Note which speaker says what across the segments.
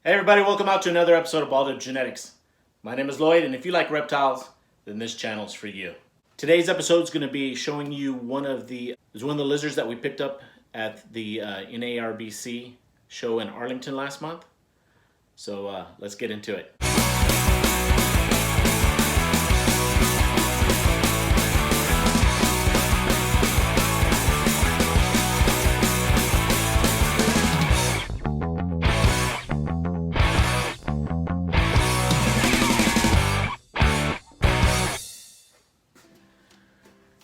Speaker 1: Hey everybody, welcome out to another episode of Balled Up Genetics. My name is Lloyd, and if you like reptiles, then this channel is for you. Today's episode is going to be showing you one of the lizards that we picked up at the NARBC show in Arlington last month. So let's get into it.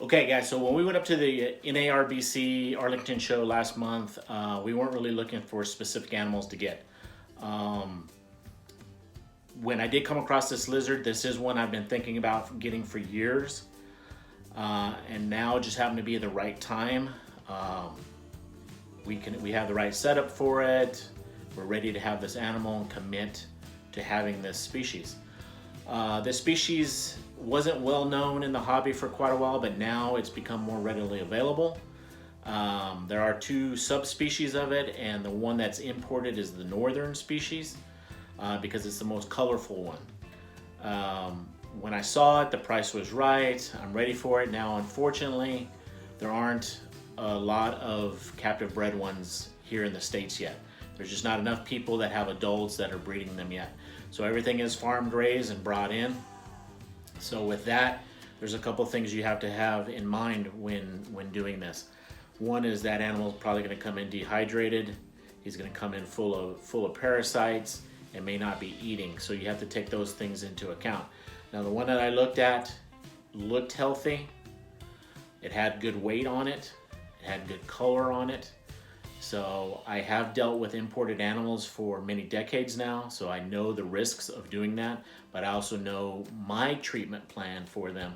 Speaker 1: Okay guys, so when we went up to the NARBC Arlington show last month, we weren't really looking for specific animals to get. When I did come across this lizard, this is one I've been thinking about getting for years. And now it just happened to be the right time. We have the right setup for it. We're ready to have this animal and commit to having this species. This species wasn't well known in the hobby for quite a while, but now it's become more readily available. There are two subspecies of it, and the one that's imported is the northern species because it's the most colorful one. When I saw it, the price was right. I'm ready for it. Now, unfortunately, there aren't a lot of captive bred ones here in the States yet. There's just not enough people that have adults that are breeding them yet. So everything is farmed, raised, and brought in. So with that, there's a couple things you have to have in mind when doing this. One is that animal is probably going to come in dehydrated. He's going to come in full of parasites and may not be eating. So you have to take those things into account. Now the one that I looked at looked healthy. It had good weight on it. It had good color on it. So I have dealt with imported animals for many decades now, so I know the risks of doing that, but I also know my treatment plan for them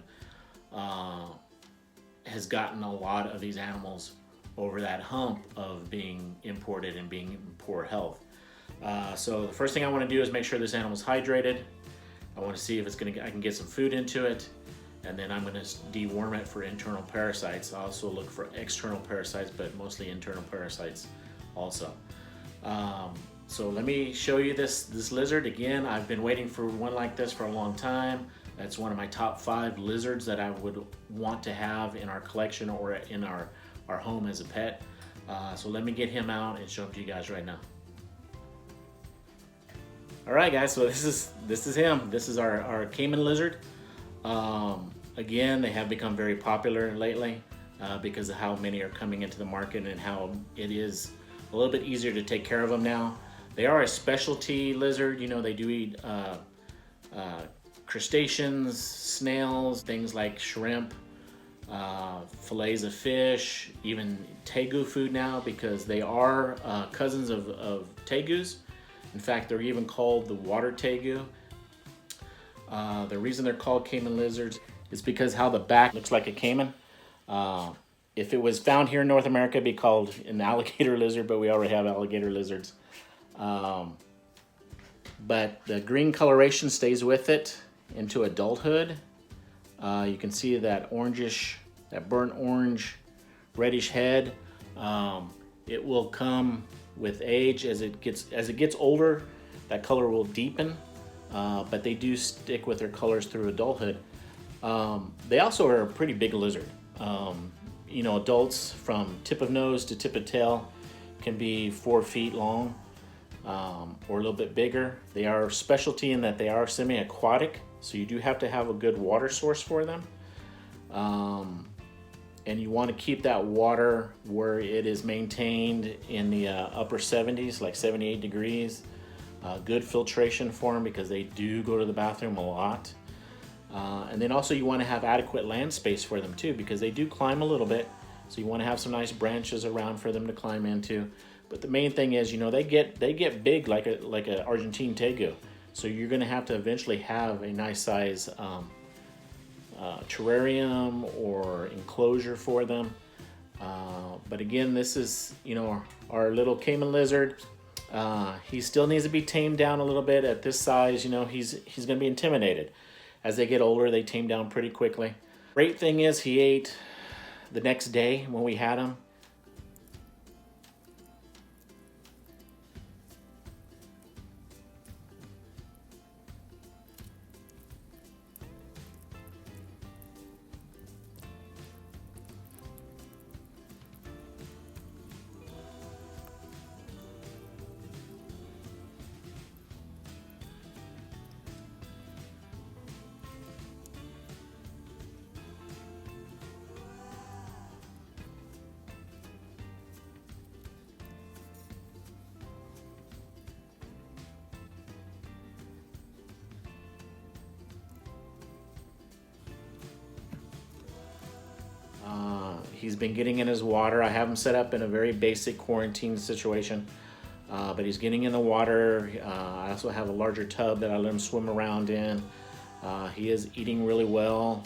Speaker 1: has gotten a lot of these animals over that hump of being imported and being in poor health. So the first thing I want to do is make sure this animal's hydrated. I want to see if I can get some food into it. And then I'm going to deworm it for internal parasites. I also look for external parasites, but mostly internal parasites also. So let me show you this lizard. Again, I've been waiting for one like this for a long time. That's one of my top 5 lizards that I would want to have in our collection or in our home as a pet. So let me get him out and show him to you guys right now. All right, guys. So this is him. This is our Caiman Lizard. Again, they have become very popular lately because of how many are coming into the market and how it is a little bit easier to take care of them now. They are a specialty lizard. You know, they do eat crustaceans, snails, things like shrimp, fillets of fish, even tegu food now because they are cousins of tegus. In fact, they're even called the water tegu. The reason they're called Caiman lizards is because how the back looks like a caiman. If it was found here in North America, it'd be called an alligator lizard, but we already have alligator lizards. But the green coloration stays with it into adulthood. You can see that orangish, that burnt orange, reddish head. It will come with age as it gets older. That color will deepen. But they do stick with their colors through adulthood. They also are a pretty big lizard. You know, adults from tip of nose to tip of tail can be 4 feet long or a little bit bigger. They are specialty in that they are semi-aquatic, so you do have to have a good water source for them. And you want to keep that water where it is maintained in the upper 70s, like 78 degrees. Good filtration for them because they do go to the bathroom a lot. And then also you want to have adequate land space for them too because they do climb a little bit. So you want to have some nice branches around for them to climb into. But the main thing is, you know, they get big like a Argentine tegu. So you're going to have to eventually have a nice size terrarium or enclosure for them. But again, this is, you know, our little Caiman lizard. He still needs to be tamed down a little bit at this size. You know, he's going to be intimidated. As they get older, they tame down pretty quickly. Great thing is he ate the next day when we had him. He's been getting in his water. I have him set up in a very basic quarantine situation, but he's getting in the water. I also have a larger tub that I let him swim around in. He is eating really well.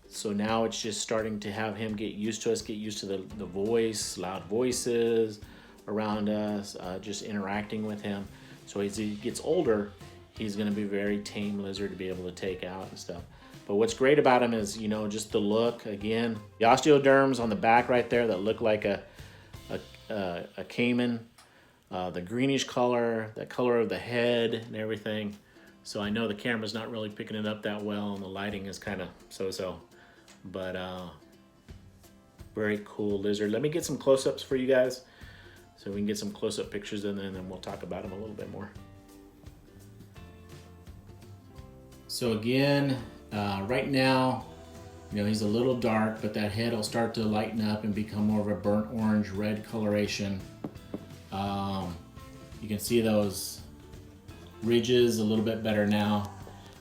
Speaker 1: So now it's just starting to have him get used to us, get used to the voice, loud voices around us, just interacting with him. So as he gets older, he's going to be a very tame lizard to be able to take out and stuff. But what's great about him is, you know, just the look. Again, the osteoderms on the back right there that look like a caiman, the greenish color, that color of the head and everything. So I know the camera's not really picking it up that well, and the lighting is kind of so-so. But very cool lizard. Let me get some close-ups for you guys so we can get some close-up pictures, and then we'll talk about him a little bit more. So again, right now, you know, he's a little dark, but that head will start to lighten up and become more of a burnt orange red coloration. You can see those ridges a little bit better now.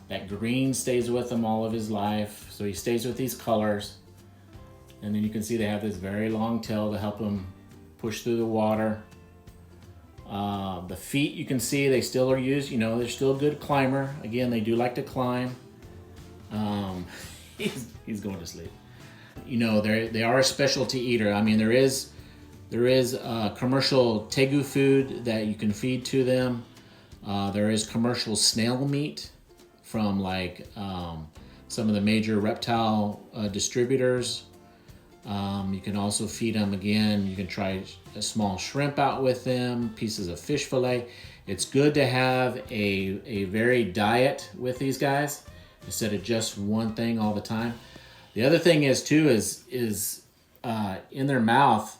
Speaker 1: That green stays with him all of his life, so he stays with these colors. And then you can see they have this very long tail to help him push through the water. The feet, you can see they still are used, you know, they're still a good climber. Again, they do like to climb. He's going to sleep. You know, they are a specialty eater. I mean, there is commercial tegu food that you can feed to them. There is commercial snail meat from like some of the major reptile distributors. You can also feed them, again, you can try a small shrimp out with them, pieces of fish fillet. It's good to have a varied diet with these guys instead of just one thing all the time. The other thing is too is in their mouth,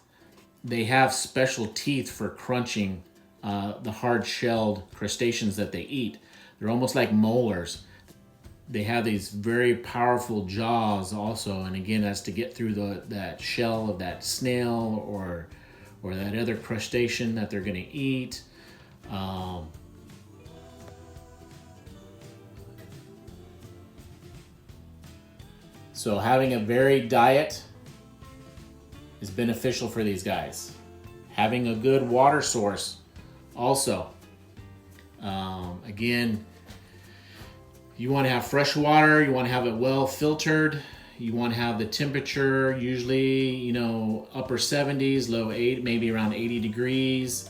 Speaker 1: they have special teeth for crunching the hard-shelled crustaceans that they eat. They're almost like molars. They have these very powerful jaws also, and again, that's to get through that shell of that snail or that other crustacean that they're going to eat. So having a varied diet is beneficial for these guys. Having a good water source also. Again, you want to have fresh water, you want to have it well filtered, you want to have the temperature usually, you know, upper 70s, low 8, maybe around 80 degrees.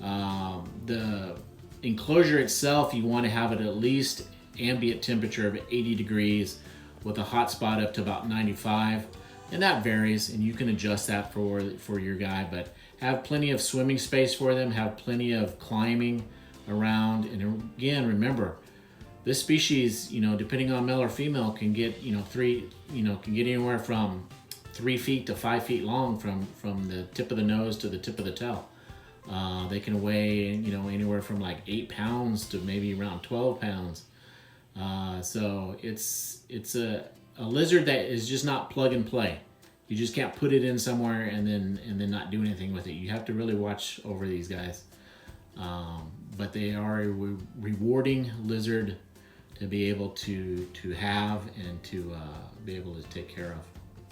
Speaker 1: The enclosure itself, you want to have it at least ambient temperature of 80 degrees with a hot spot up to about 95. And that varies, and you can adjust that for your guy, but have plenty of swimming space for them, have plenty of climbing around. And again, remember, this species, you know, depending on male or female, can get, can get anywhere from 3 feet to 5 feet long from the tip of the nose to the tip of the tail. They can weigh, you know, anywhere from like 8 pounds to maybe around 12 pounds. So it's a lizard that is just not plug and play. You just can't put it in somewhere and then not do anything with it. You have to really watch over these guys. But they are a rewarding lizard to be able to have and to be able to take care of.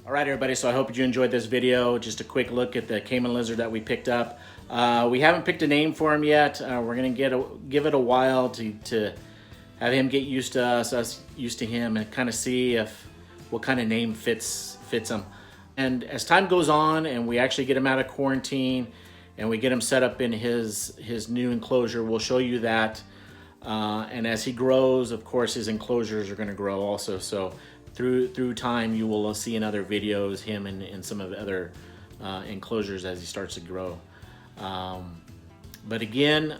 Speaker 1: All right, everybody, so I hope you enjoyed this video. Just a quick look at the Caiman Lizard that we picked up. We haven't picked a name for him yet. We're gonna give it a while to have him get used to us used to him, and kind of see what kind of name fits him. And as time goes on and we actually get him out of quarantine and we get him set up in his new enclosure, we'll show you that. And as he grows, of course, his enclosures are going to grow also. So through time, you will see in other videos him in some of the other enclosures as he starts to grow. But again,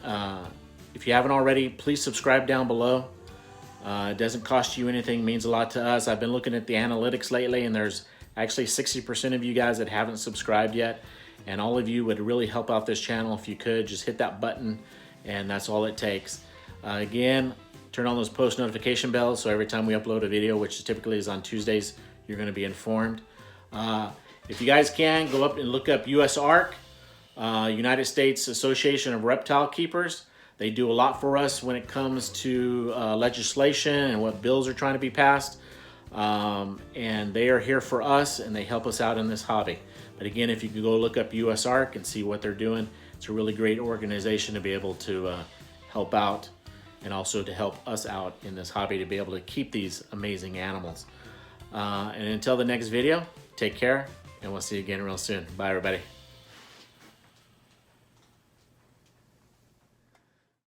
Speaker 1: if you haven't already, please subscribe down below. It doesn't cost you anything, means a lot to us. I've been looking at the analytics lately, and there's actually 60% of you guys that haven't subscribed yet. And all of you would really help out this channel if you could. Just hit that button, and that's all it takes. Again, turn on those post notification bells so every time we upload a video, which typically is on Tuesdays, you're going to be informed. If you guys can, go up and look up USARK, United States Association of Reptile Keepers. They do a lot for us when it comes to legislation and what bills are trying to be passed. And they are here for us, and they help us out in this hobby. But again, if you can go look up US Ark and see what they're doing, it's a really great organization to be able to help out, and also to help us out in this hobby to be able to keep these amazing animals. And until the next video, take care, and we'll see you again real soon. Bye, everybody.